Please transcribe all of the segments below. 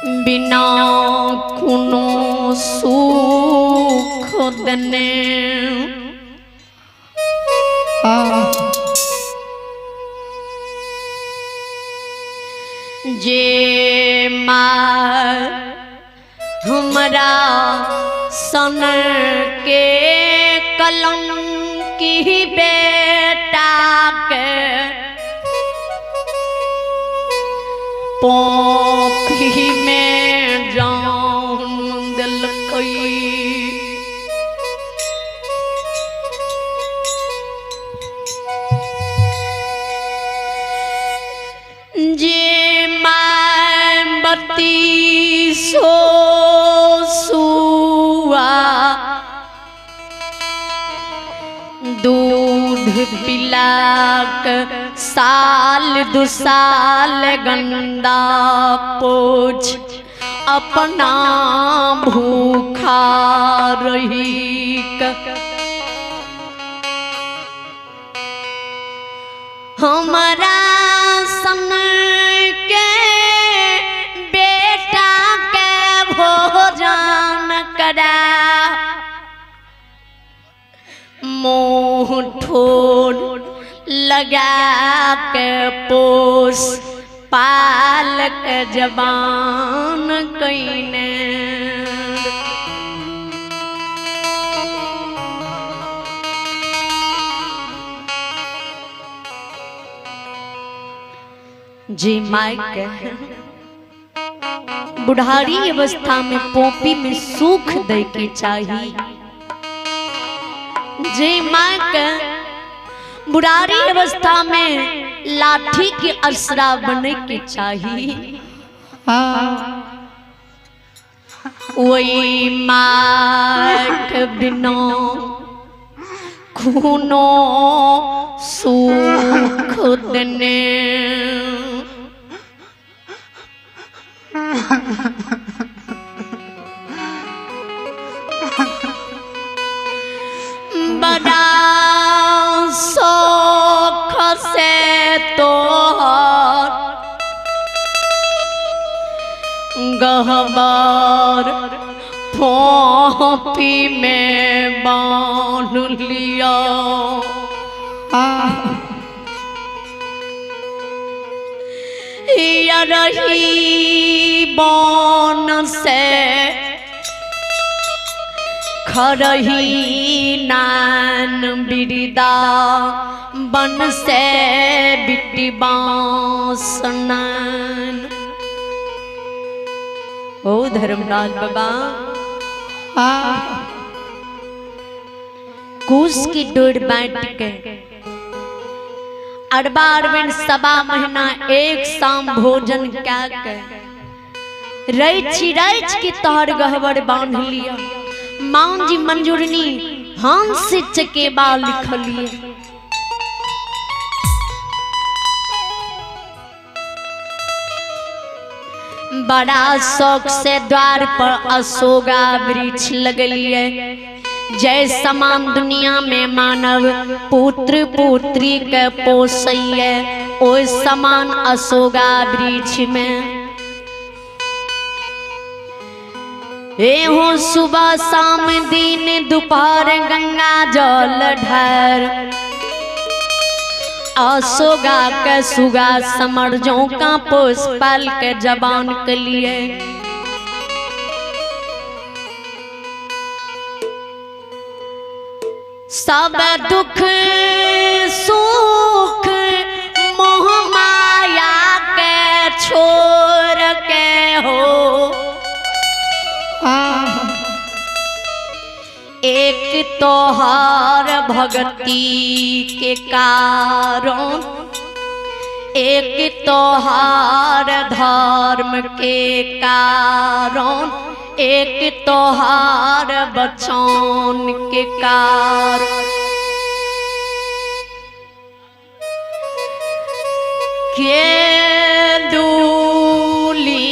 बिना खूनो सुख दने जे मार हमरा सन के कलंकी बेटा के पोखी में जान दिलकई जे मैं बत्ती सो सुआ दूध पिलाक साल दुसाल गंदा पोछ अपना भूखा रही हमारा सन के बेटा के भोजन करा मोह ठोर लगा के पोस पालक जबान कईने जी माइक बुढ़ारी अवस्था में पोपी में सुख दे के चाहिए जे माइक बुढ़ारी अवस्था में लाठी के असरा बने के चाहिए वही माइक बिना खूनो सुख दने बड़ा शौक से तोहर गहबर फोपी में बांध लिया रही बन से खरही नान बिरदा बन से बिटी बांसनान ओ धर्मलाल बाबा कुश की डोर बांट के अरबा अरबन सवा महीना एक शाम भोजन क्या कर रैच के तोहर गहवर बांध लिया मां जी मंजूरनी हंस चकेबा लिखलिए बड़ा शौक से द्वार पर अशोका वृक्ष लगलिए जय समान दुनिया में मानव पुत्र पुत्री के पोसैये ओ समान अशोका वृक्ष में एहो सुबह शाम दिन दोपहर गंगा जल ढार अशोका के सुगा समरजों का पोस पाल के जबान के लिए सब दुख सुख मोह माया के छोड़ के हो एक तोहार भक्ति के कारण एक तोहार धर्म के कारण एक तोहार बचन के कारण के दूली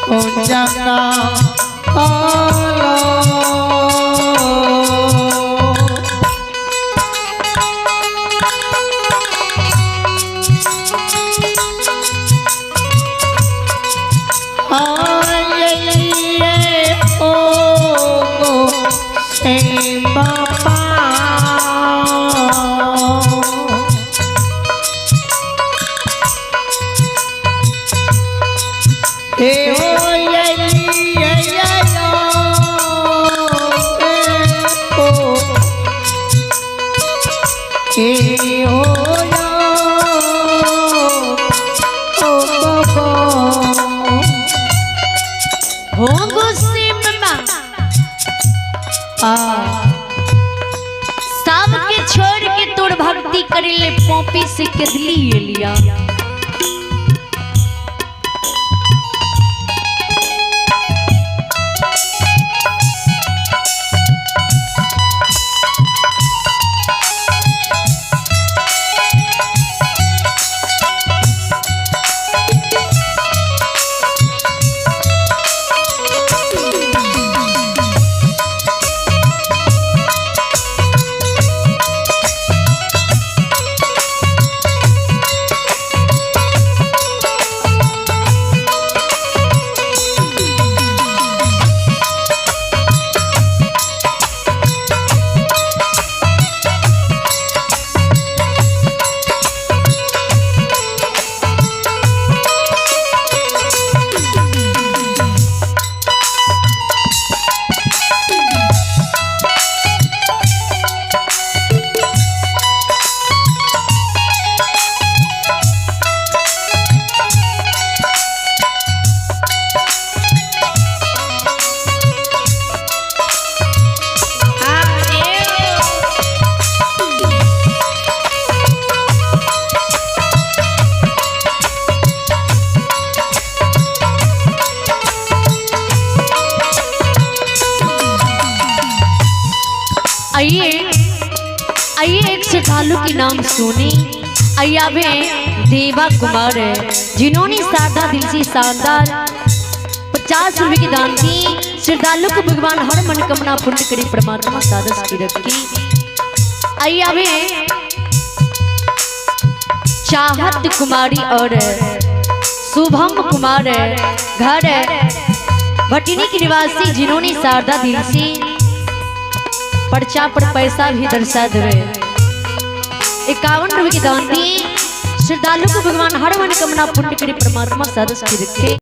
ओ जगा हो गुस्से में सबके छोड़ के तोड़ भक्ति करे ले पॉपी से केदली लिया आइए एक श्रद्धालु के नाम सुने। आइया वे देवा कुमार है जिन्होंने सादा दिल से शानदार 50 रुपए की दान दी। श्रद्धालु को भगवान हर मनोकामना पूर्ण करे परमात्मा सादस की रखी। आइया वे चाहत कुमारी और शुभम कुमार घर भटिनी के निवासी जिन्होंने शारदा दिल से पर्चा पर पैसा भी दर्शा देवे 51 रुपए की दान दी। श्रद्धालु को भगवान हर मनोकामना पूर्ण करे परमात्मा सादस की रखे।